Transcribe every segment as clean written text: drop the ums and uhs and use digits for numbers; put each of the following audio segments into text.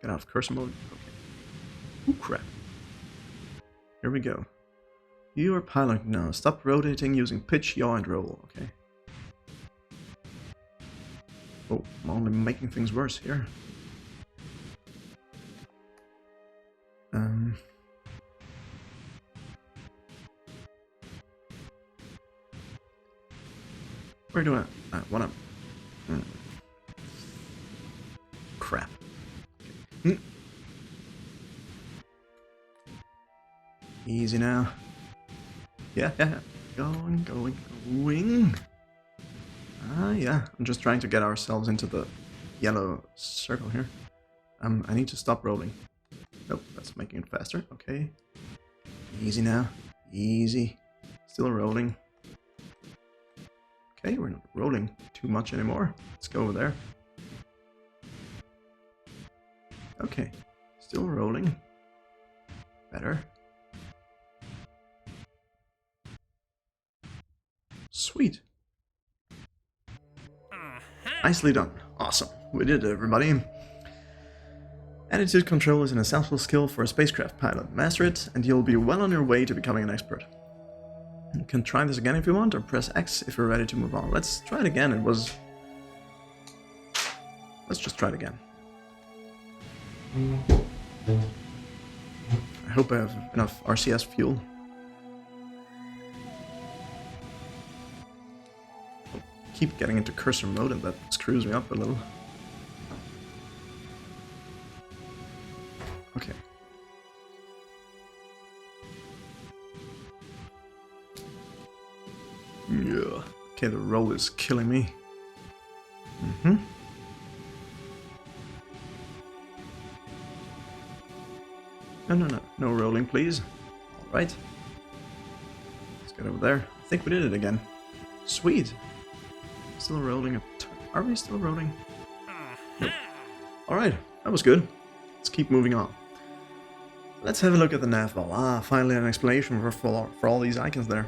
Get out of cursor mode. Okay. Ooh, crap. Here we go. You are piloting now. Stop rotating using pitch, yaw, and roll. Okay. Oh, I'm only making things worse here. Where do I wanna... Crap. Okay. Easy now. Yeah. Going. Ah, yeah. I'm just trying to get ourselves into the yellow circle here. I need to stop rolling. Nope, that's making it faster. Okay. Easy now. Easy. Still rolling. Okay, we're not rolling too much anymore. Let's go over there. Okay. Still rolling. Better. Sweet. Nicely done. Awesome. We did it, everybody. Attitude control is an essential skill for a spacecraft pilot. Master it, and you'll be well on your way to becoming an expert. You can try this again if you want, or press X if you're ready to move on. Let's try it again. Let's just try it again. I hope I have enough RCS fuel. Keep getting into cursor mode and that screws me up a little. Okay. Yeah. Okay, the roll is killing me. No rolling, please. Alright. Let's get over there. I think we did it again. Sweet. Still rolling. Are we still rolling? Nope. Alright, that was good. Let's keep moving on. Let's have a look at the nav ball. Ah, finally an explanation for all these icons there.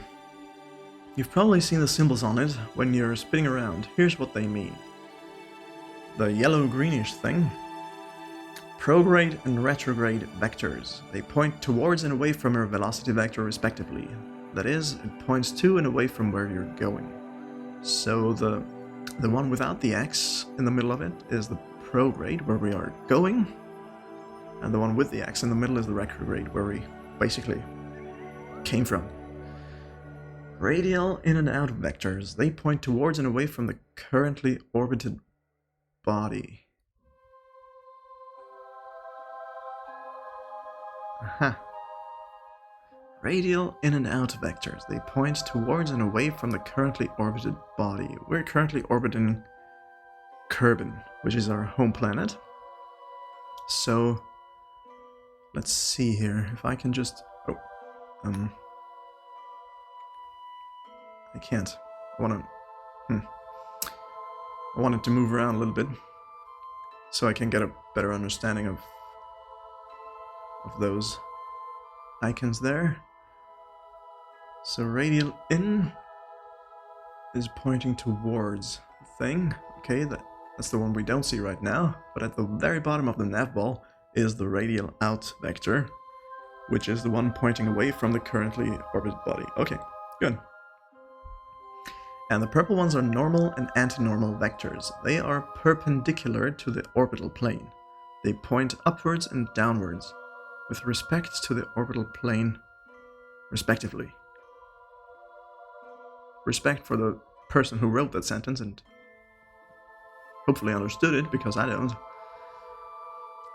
You've probably seen the symbols on it when you're spinning around. Here's what they mean. The yellow-greenish thing. Prograde and retrograde vectors. They point towards and away from your velocity vector respectively. That is, it points to and away from where you're going. So the one without the X in the middle of it is the prograde, where we are going. And the one with the X in the middle is the retrograde, where we basically came from. Radial in and out vectors. They point towards and away from the currently orbited body. Aha. Radial in and out vectors. They point towards and away from the currently orbited body. We're currently orbiting Kerbal, which is our home planet. So, let's see here. If I can just... Oh. I can't. I want it to move around a little bit, so I can get a better understanding of those icons there. So radial in is pointing towards the thing. Okay, that's the one we don't see right now, but at the very bottom of the nav ball is the radial out vector, which is the one pointing away from the currently orbited body. Okay, good. And the purple ones are normal and anti-normal vectors. They are perpendicular to the orbital plane. They point upwards and downwards with respect to the orbital plane, respectively. Respect for the person who wrote that sentence and hopefully understood it, because I don't.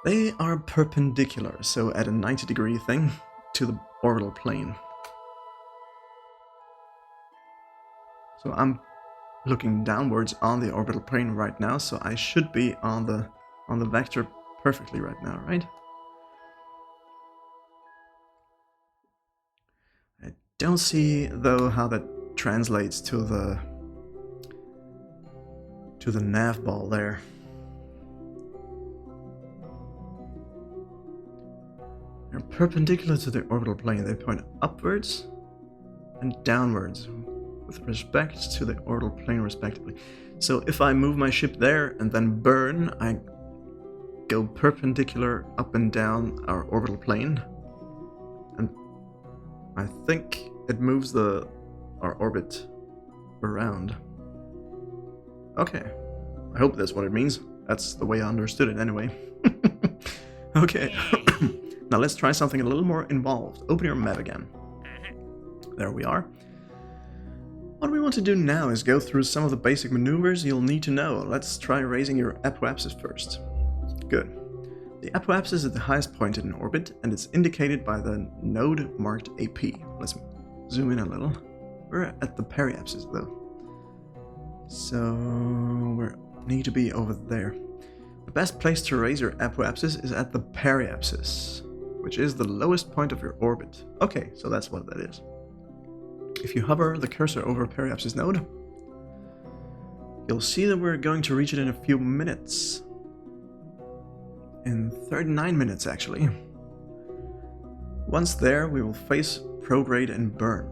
They are perpendicular, so at a 90-degree thing, to the orbital plane. So I'm looking downwards on the orbital plane right now, so I should be on the vector perfectly right now, right? I don't see though how that translates to the nav ball there. They're perpendicular to the orbital plane. They point upwards and downwards with respect to the orbital plane respectively. So if I move my ship there and then burn, go perpendicular up and down our orbital plane. And I think it moves our orbit around. Okay. I hope that's what it means. That's the way I understood it anyway. Okay. Now let's try something a little more involved. Open your map again. There we are. What we want to do now is go through some of the basic maneuvers you'll need to know. Let's try raising your apoapsis first. Good. The apoapsis is the highest point in orbit, and it's indicated by the node marked AP. Let's zoom in a little. We're at the periapsis though. So we need to be over there. The best place to raise your apoapsis is at the periapsis, which is the lowest point of your orbit. Okay, so that's what that is. If you hover the cursor over a periapsis node, you'll see that we're going to reach it in a few minutes. In 39 minutes, actually. Once there, we will face prograde and burn.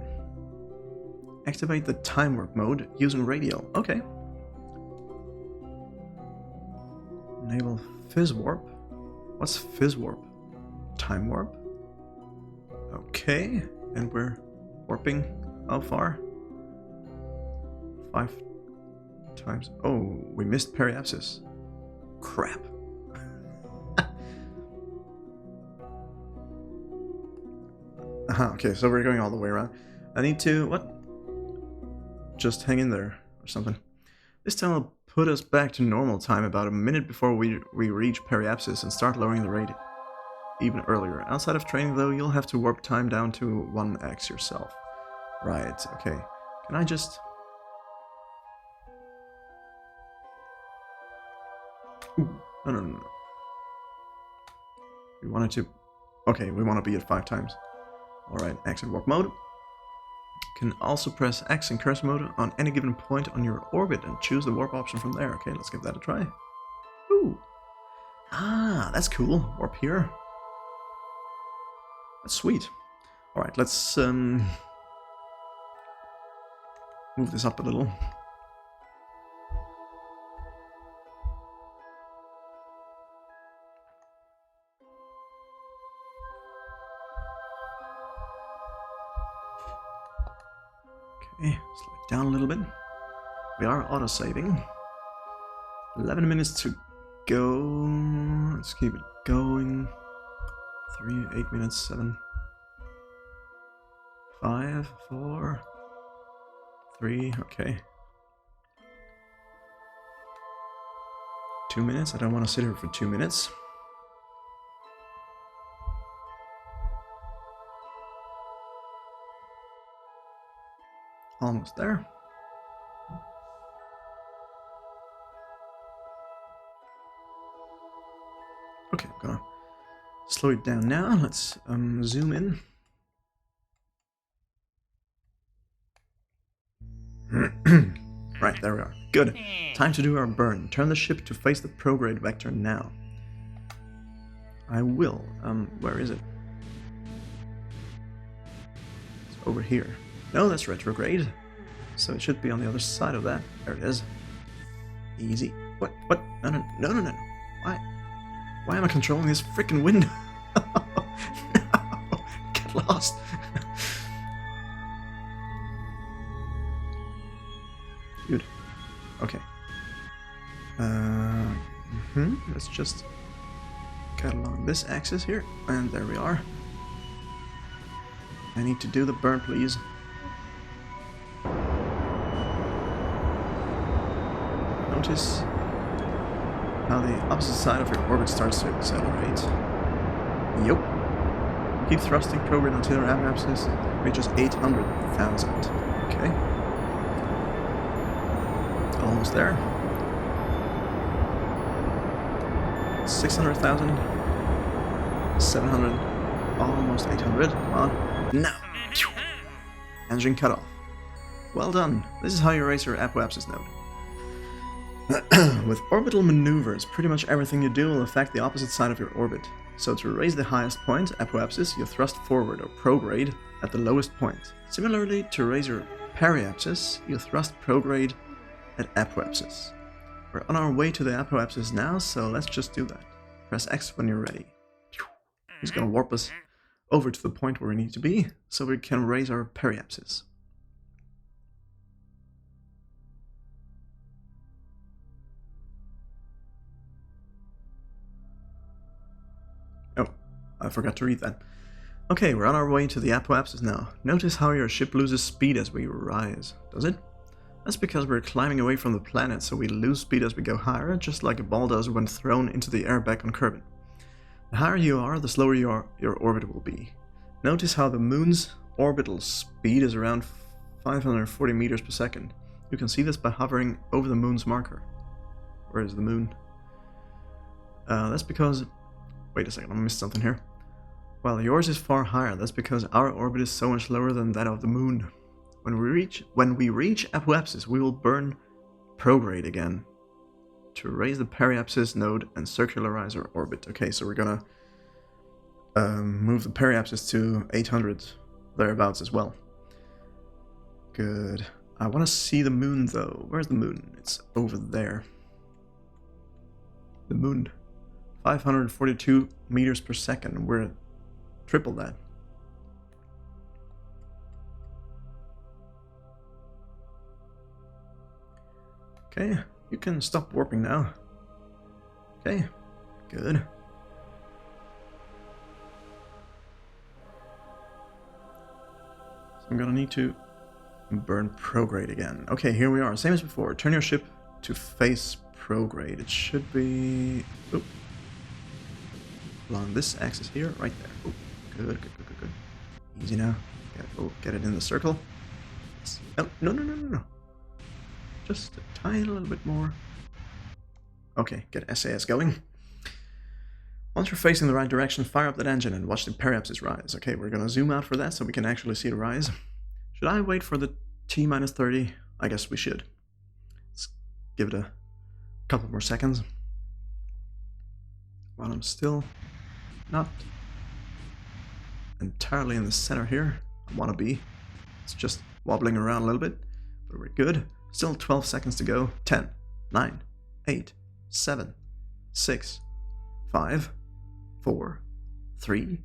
Activate the time warp mode using radial. Okay. Enable fizz warp. What's fizz warp? Time warp? Okay. And we're warping how far? 5 times. Oh, we missed periapsis. Crap. Okay, so we're going all the way around. I need to, what? Just hang in there or something. This time will put us back to normal time about a minute before we reach periapsis and start lowering the rate even earlier. Outside of training though, you'll have to warp time down to 1x yourself. Right, okay. Can I just... Ooh, no. We wanted to... Okay, we want to be at 5 times. Alright, exit warp mode. You can also press X in cursor mode on any given point on your orbit and choose the warp option from there. Okay, let's give that a try. Ooh. Ah, that's cool. Warp here. That's sweet. Alright, let's move this up a little. Okay, slow it down a little bit. We are auto-saving. 11 minutes to go. Let's keep it going. 3, 8 minutes, 7, 5, 4, 3, okay. 2 minutes, I don't want to sit here for 2 minutes. Almost there. Okay, I'm gonna slow it down now. Let's zoom in. Right, there we are. Good. Time to do our burn. Turn the ship to face the prograde vector now. I will. Where is it? It's over here. No, that's retrograde. So it should be on the other side of that. There it is. Easy. What? No. Why am I controlling this freaking window? No! Get lost. Dude. Okay. Let's just cut along this axis here. And there we are. I need to do the burn, please. Notice how the opposite side of your orbit starts to accelerate. Yup. Keep thrusting prograde until your apoapsis reaches 800,000. Okay. Almost there. 600,000. 700. Almost 800. Come on. Now. Engine cut off. Well done. This is how you raise your apoapsis node. With orbital maneuvers, pretty much everything you do will affect the opposite side of your orbit. So to raise the highest point, apoapsis, you thrust forward or prograde at the lowest point. Similarly, to raise your periapsis, you thrust prograde at apoapsis. We're on our way to the apoapsis now, so let's just do that. Press X when you're ready. He's gonna warp us over to the point where we need to be, so we can raise our periapsis. Oh, I forgot to read that. Okay, we're on our way to the apoapsis now. Notice how your ship loses speed as we rise, does it? That's because we're climbing away from the planet, so we lose speed as we go higher, just like a ball does when thrown into the air back on Kerbal. The higher you are, the slower your orbit will be. Notice how the moon's orbital speed is around 540 meters per second. You can see this by hovering over the moon's marker. Where is the moon? That's because... Wait a second, I missed something here. While yours is far higher, that's because our orbit is so much lower than that of the moon. When we reach apoapsis, we will burn prograde again to raise the periapsis node and circularize our orbit. Okay, so we're gonna move the periapsis to 800 thereabouts as well. Good. I want to see the moon though. Where's the moon? It's over there. The moon. 542 meters per second. We're triple that. Okay, you can stop warping now. Okay, good. So I'm gonna need to burn prograde again. Okay, here we are. Same as before. Turn your ship to face prograde. It should be... Oop. Along this axis here, right there. Oop. Good. Easy now. Get it in the circle. Yes. Oh, no. Just a tiny little bit more. Okay, get SAS going. Once you're facing the right direction, fire up that engine and watch the periapsis rise. Okay, we're gonna zoom out for that so we can actually see it rise. Should I wait for the T-30? I guess we should. Let's give it a couple more seconds. While I'm still not entirely in the center here. I want to be. It's just wobbling around a little bit, but we're good. Still 12 seconds to go. 10, 9, 8, 7, 6, 5, 4, 3,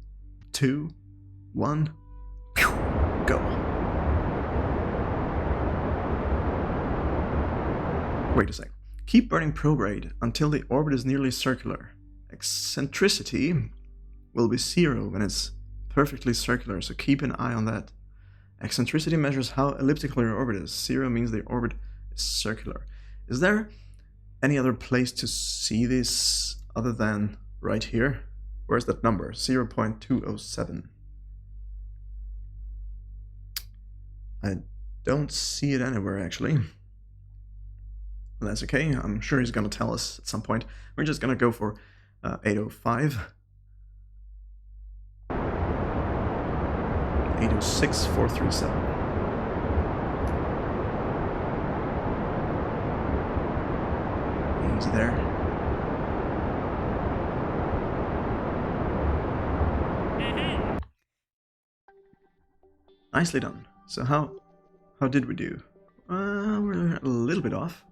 2, 1. Go. Wait a sec. Keep burning prograde until the orbit is nearly circular. Eccentricity will be 0 when it's perfectly circular, so keep an eye on that. Eccentricity measures how elliptical your orbit is. 0 means the orbit is circular. Is there any other place to see this other than right here? Where's that number? 0.207. I don't see it anywhere, actually. That's okay. I'm sure he's going to tell us at some point. We're just going to go for 805. 806, 437. Easy there. Nicely done. So how did we do? We're a little bit off.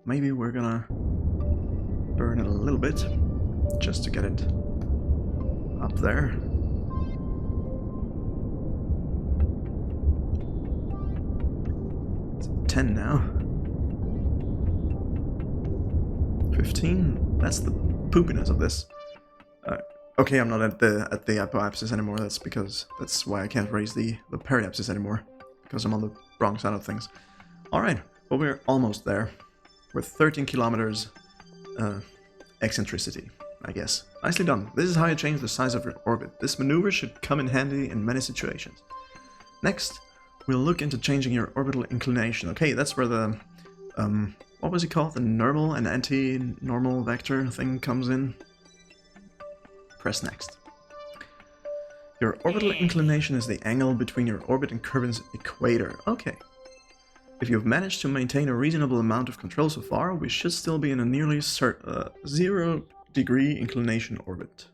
Maybe we're gonna burn it a little bit just to get it up there. It's 10 now. 15. That's the poopiness of this. Okay, I'm not at the apoapsis anymore. That's why I can't raise the periapsis anymore, because I'm on the wrong side of things. All right, well, we're almost there. We're 13 kilometers eccentricity, I guess. Nicely done. This is how you change the size of your orbit. This maneuver should come in handy in many situations. Next, we'll look into changing your orbital inclination. Okay, that's where the what was it called? The normal and anti-normal vector thing comes in. Press next. Your orbital inclination is the angle between your orbit and Kerbal's equator. Okay. If you've managed to maintain a reasonable amount of control so far, we should still be in a nearly 0-degree inclination orbit.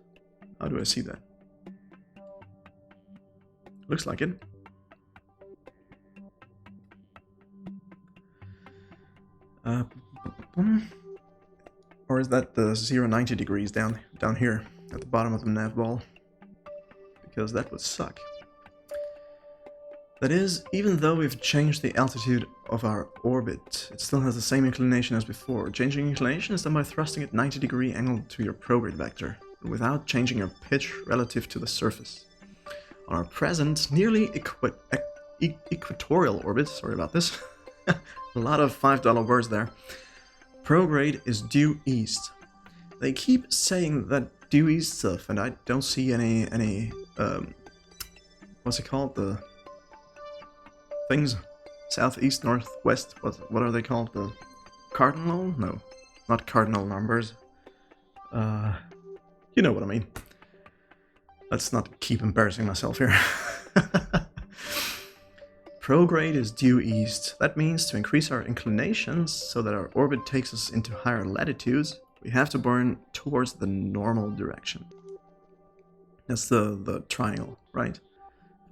How do I see that? Looks like it. Or is that the 0-90 degrees down here at the bottom of the nav ball? Because that would suck. That is, even though we've changed the altitude of our orbit, it still has the same inclination as before. Changing inclination is done by thrusting at 90-degree angle to your prograde vector, without changing your pitch relative to the surface. On our present, nearly equatorial orbit, sorry about this, a lot of $5 words there, prograde is due east. They keep saying that due east stuff, and I don't see any what's it called? The things? Southeast, northwest, what are they called? The cardinal? No, not cardinal numbers. You know what I mean. Let's not keep embarrassing myself here. Prograde is due east. That means to increase our inclinations so that our orbit takes us into higher latitudes, we have to burn towards the normal direction. That's the triangle, right?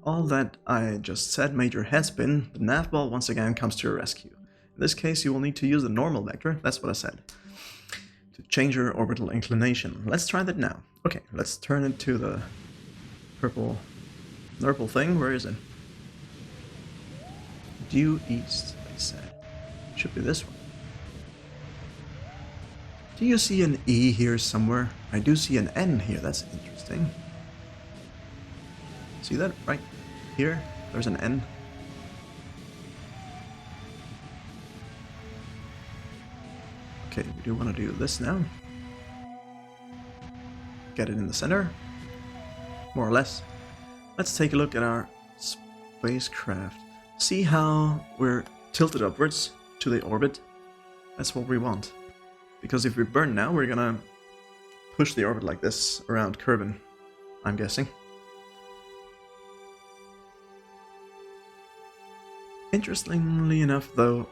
All that I just said made your head spin. The nav ball once again comes to your rescue. In this case, you will need to use the normal vector, that's what I said, to change your orbital inclination. Let's try that now. Okay, let's turn it to the purple thing. Where is it? Due east, they said. Should be this one. Do you see an E here somewhere? I do see an N here, that's interesting. See that right here? There's an N. Okay, we do want to do this now. Get it in the center. More or less. Let's take a look at our spacecraft. See how we're tilted upwards to the orbit? That's what we want. Because if we burn now, we're gonna push the orbit like this around Kerbal, I'm guessing. Interestingly enough, though,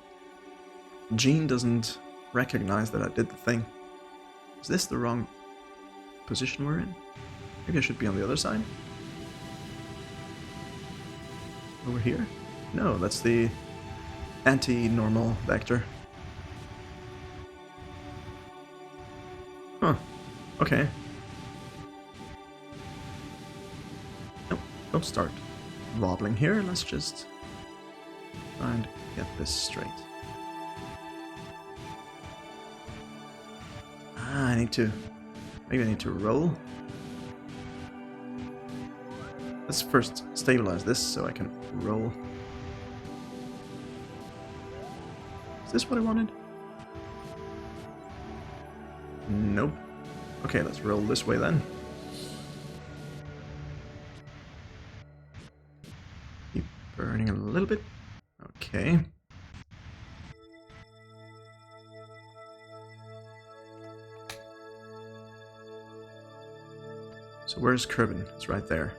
Gene doesn't recognize that I did the thing. Is this the wrong position we're in? Maybe I should be on the other side? Over here? No, that's the anti-normal vector. Huh. Okay. Nope, don't start wobbling here. Let's just try and get this straight. Ah, maybe I need to roll. Let's first stabilize this so I can roll. Is this what I wanted? Nope. Okay, let's roll this way then. Keep burning a little bit. Okay. So where's Kerbal? It's right there.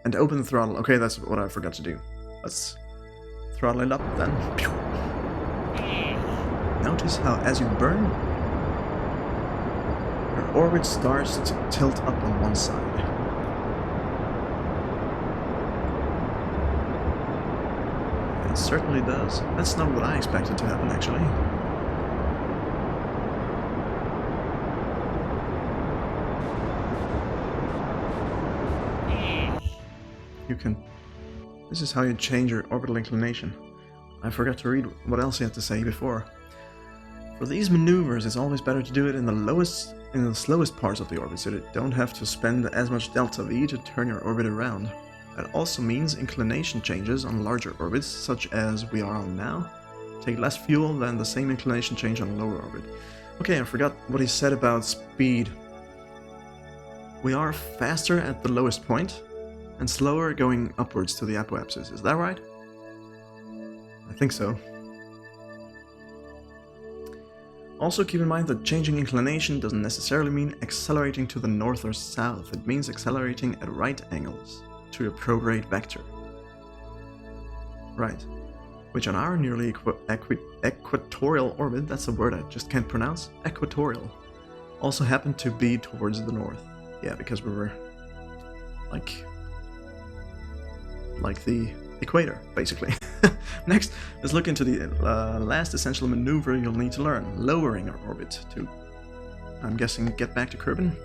And open the throttle. Okay, that's what I forgot to do. Let's throttle it up then. Notice how as you burn, your orbit starts to tilt up on one side. It certainly does. That's not what I expected to happen, actually. This is how you change your orbital inclination. I forgot to read what else you had to say before. For these maneuvers, it's always better to do it in the slowest parts of the orbit, so that you don't have to spend as much delta V to turn your orbit around. That also means inclination changes on larger orbits, such as we are on now, take less fuel than the same inclination change on a lower orbit. Okay, I forgot what he said about speed. We are faster at the lowest point, and slower going upwards to the apoapsis. Is that right? I think so. Also keep in mind that changing inclination doesn't necessarily mean accelerating to the north or south. It means accelerating at right angles to your prograde vector. Right. Which on our nearly equatorial orbit, that's a word I just can't pronounce, equatorial, also happened to be towards the north. Yeah, because we were like the equator, basically. Next, let's look into the last essential maneuver you'll need to learn, lowering our orbit to, I'm guessing, get back to Kerbal.